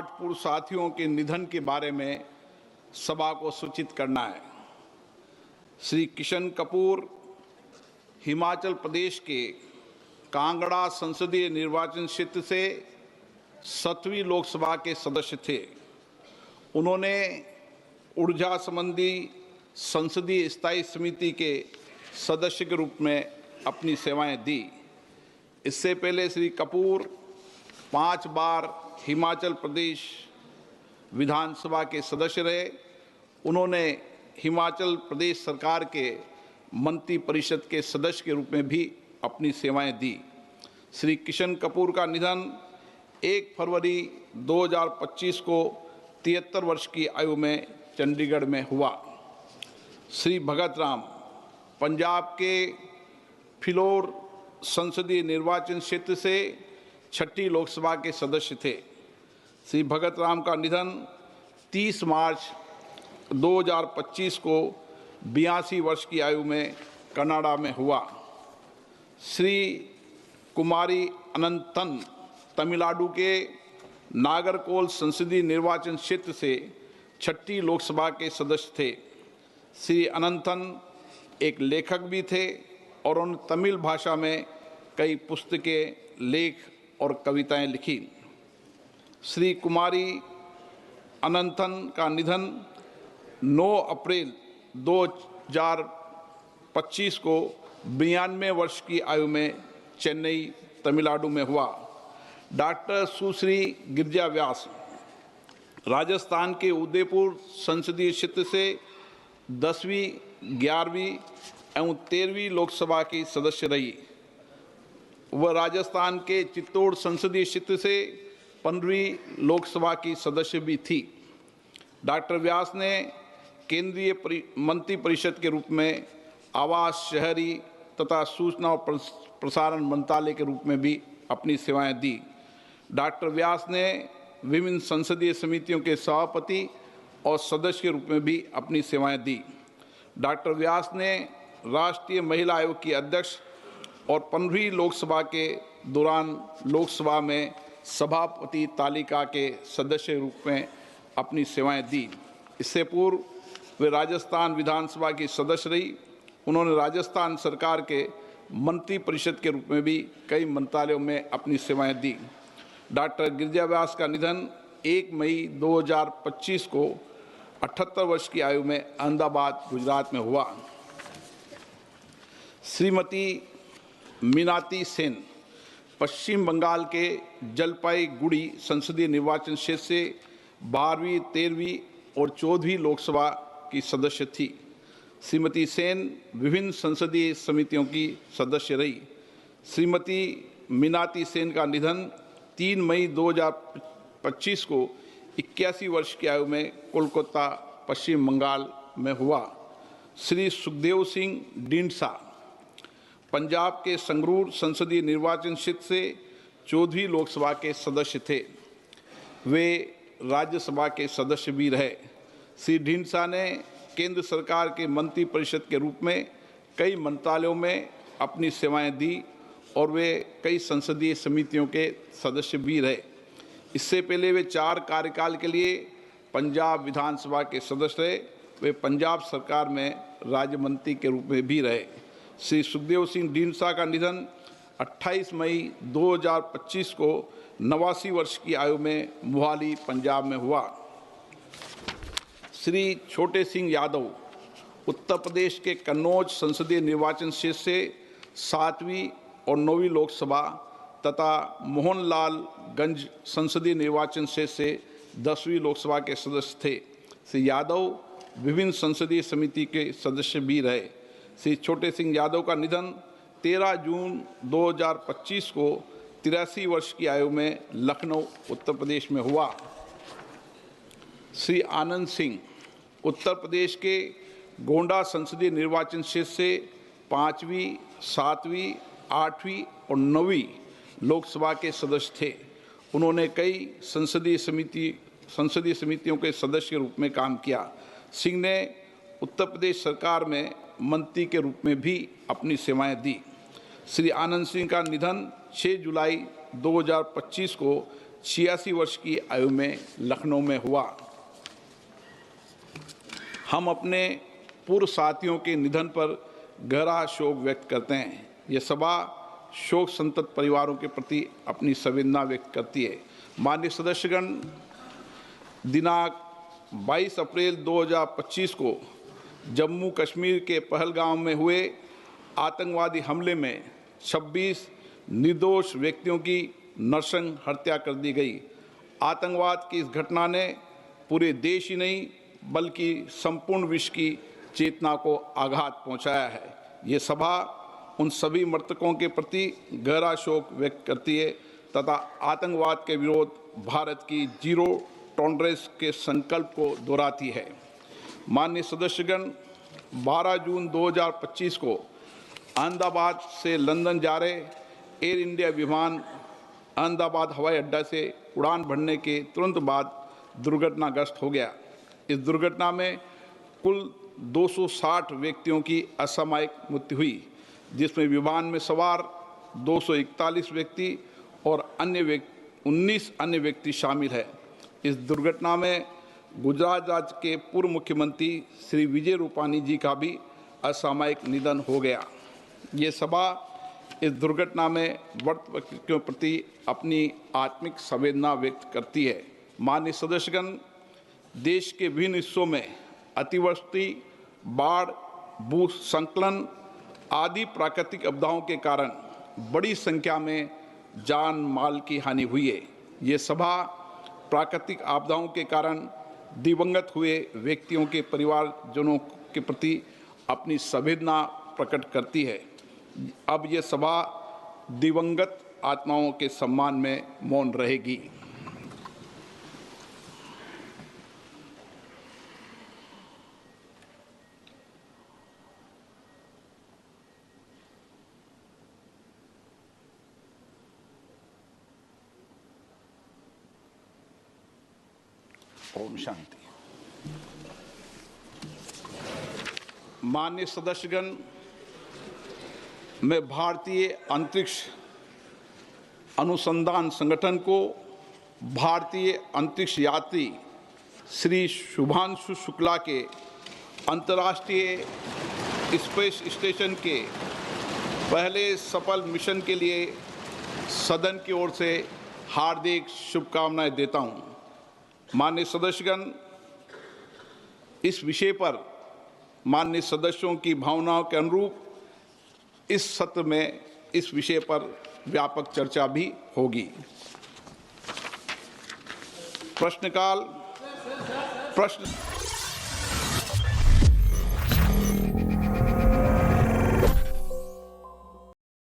8 पूर्व साथियों के निधन के बारे में सभा को सूचित करना है। श्री किशन कपूर हिमाचल प्रदेश के कांगड़ा संसदीय निर्वाचन क्षेत्र से 7वीं लोकसभा के सदस्य थे। उन्होंने ऊर्जा संबंधी संसदीय स्थायी समिति के सदस्य के रूप में अपनी सेवाएं दी। इससे पहले श्री कपूर 5 बार हिमाचल प्रदेश विधानसभा के सदस्य रहे। उन्होंने हिमाचल प्रदेश सरकार के मंत्री परिषद के सदस्य के रूप में भी अपनी सेवाएं दी। श्री किशन कपूर का निधन 1 फरवरी 2025 को 73 वर्ष की आयु में चंडीगढ़ में हुआ। श्री भगत राम पंजाब के फिलौर संसदीय निर्वाचन क्षेत्र से 6ठी लोकसभा के सदस्य थे। श्री भगत राम का निधन 30 मार्च 2025 को 82 वर्ष की आयु में कनाडा में हुआ। श्री कुमारी अनंतन तमिलनाडु के नागरकोल संसदीय निर्वाचन क्षेत्र से 6ठी लोकसभा के सदस्य थे। श्री अनंतन एक लेखक भी थे और उन्होंने तमिल भाषा में कई पुस्तकें, लेख और कविताएं लिखी। श्री कुमारी अनंतन का निधन 9 अप्रैल 2025 को 92 वर्ष की आयु में चेन्नई, तमिलनाडु में हुआ। डॉक्टर सुश्री गिरिजा व्यास राजस्थान के उदयपुर संसदीय क्षेत्र से 10वीं, 11वीं एवं 13वीं लोकसभा की सदस्य रही। वह राजस्थान के चित्तौड़ संसदीय क्षेत्र से 15वीं लोकसभा की सदस्य भी थी। डॉक्टर व्यास ने केंद्रीय मंत्री परिषद के रूप में आवास, शहरी तथा सूचना और प्रसारण मंत्रालय के रूप में भी अपनी सेवाएं दी। डॉक्टर व्यास ने विभिन्न संसदीय समितियों के सभापति और सदस्य के रूप में भी अपनी सेवाएं दी। डॉक्टर व्यास ने राष्ट्रीय महिला आयोग की अध्यक्ष और 15वीं लोकसभा के दौरान लोकसभा में सभापति तालिका के सदस्य के रूप में अपनी सेवाएं दी। इससे पूर्व वे राजस्थान विधानसभा की सदस्य रही। उन्होंने राजस्थान सरकार के मंत्री परिषद के रूप में भी कई मंत्रालयों में अपनी सेवाएं दी। डॉक्टर गिरिजा व्यास का निधन 1 मई 2025 को 78 वर्ष की आयु में अहमदाबाद, गुजरात में हुआ। श्रीमती मीनाती सेन पश्चिम बंगाल के जलपाईगुड़ी संसदीय निर्वाचन क्षेत्र से 12वीं, 13वीं और 14वीं लोकसभा की सदस्य थी। श्रीमती सेन विभिन्न संसदीय समितियों की सदस्य रही। श्रीमती मीनाती सेन का निधन 3 मई 2025 को 81 वर्ष की आयु में कोलकाता, पश्चिम बंगाल में हुआ। श्री सुखदेव सिंह ढींडसा पंजाब के संगरूर संसदीय निर्वाचन क्षेत्र से 14वीं लोकसभा के सदस्य थे। वे राज्यसभा के सदस्य भी रहे। श्री ढींडसा ने केंद्र सरकार के मंत्री परिषद के रूप में कई मंत्रालयों में अपनी सेवाएं दी और वे कई संसदीय समितियों के सदस्य भी रहे। इससे पहले वे 4 कार्यकाल के लिए पंजाब विधानसभा के सदस्य रहे। वे पंजाब सरकार में राज्य मंत्री के रूप में भी रहे। श्री सुखदेव सिंह ढींडसा का निधन 28 मई 2025 को 89 वर्ष की आयु में मोहाली, पंजाब में हुआ। श्री छोटे सिंह यादव उत्तर प्रदेश के कन्नौज संसदीय निर्वाचन क्षेत्र से 7वीं और 9वीं लोकसभा तथा मोहनलालगंज संसदीय निर्वाचन क्षेत्र से 10वीं लोकसभा के सदस्य थे। श्री यादव विभिन्न संसदीय समिति के सदस्य भी रहे। श्री छोटे सिंह यादव का निधन 13 जून 2025 को 83 वर्ष की आयु में लखनऊ, उत्तर प्रदेश में हुआ। श्री आनंद सिंह उत्तर प्रदेश के गोंडा संसदीय निर्वाचन क्षेत्र से 5वीं, 7वीं, 8वीं और 9वीं लोकसभा के सदस्य थे। उन्होंने कई संसदीय समितियों के सदस्य के रूप में काम किया। सिंह ने उत्तर प्रदेश सरकार में मंत्री के रूप में भी अपनी सेवाएं दी। श्री आनंद सिंह का निधन 6 जुलाई 2025 को 86 वर्ष की आयु में लखनऊ में हुआ। हम अपने पूर्व साथियों के निधन पर गहरा शोक व्यक्त करते हैं। ये सभा शोक संतप्त परिवारों के प्रति अपनी संवेदना व्यक्त करती है। माननीय सदस्यगण, दिनांक 22 अप्रैल 2025 को जम्मू कश्मीर के पहलगाम में हुए आतंकवादी हमले में 26 निर्दोष व्यक्तियों की नरसंग हत्या कर दी गई। आतंकवाद की इस घटना ने पूरे देश ही नहीं बल्कि संपूर्ण विश्व की चेतना को आघात पहुंचाया है। ये सभा उन सभी मृतकों के प्रति गहरा शोक व्यक्त करती है तथा आतंकवाद के विरोध भारत की जीरो टॉलरेंस के संकल्प को दोहराती है। माननीय सदस्यगण, 12 जून 2025 को अहमदाबाद से लंदन जा रहे एयर इंडिया विमान अहमदाबाद हवाई अड्डा से उड़ान भरने के तुरंत बाद दुर्घटनाग्रस्त हो गया। इस दुर्घटना में कुल 260 व्यक्तियों की असामयिक मृत्यु हुई, जिसमें विमान में सवार 241 व्यक्ति और 19 अन्य व्यक्ति शामिल हैं। इस दुर्घटना में गुजरात राज्य के पूर्व मुख्यमंत्री श्री विजय रूपानी जी का भी असामयिक निधन हो गया। ये सभा इस दुर्घटना में मृत व्यक्तियों के प्रति अपनी आत्मिक संवेदना व्यक्त करती है। माननीय सदस्यगण, देश के विभिन्न हिस्सों में अतिवृष्टि, बाढ़, भूस्खलन आदि प्राकृतिक आपदाओं के कारण बड़ी संख्या में जान माल की हानि हुई है। ये सभा प्राकृतिक आपदाओं के कारण दिवंगत हुए व्यक्तियों के परिवारजनों के प्रति अपनी संवेदना प्रकट करती है। अब ये सभा दिवंगत आत्माओं के सम्मान में मौन रहेगी। ओम शांति। माननीय सदस्यगण, मैं भारतीय अंतरिक्ष अनुसंधान संगठन को भारतीय अंतरिक्ष यात्री श्री शुभांशु शुक्ला के अंतर्राष्ट्रीय स्पेस स्टेशन के पहले सफल मिशन के लिए सदन की ओर से हार्दिक शुभकामनाएं देता हूं। माननीय सदस्यगण, इस विषय पर माननीय सदस्यों की भावनाओं के अनुरूप इस सत्र में इस विषय पर व्यापक चर्चा भी होगी। प्रश्नकाल।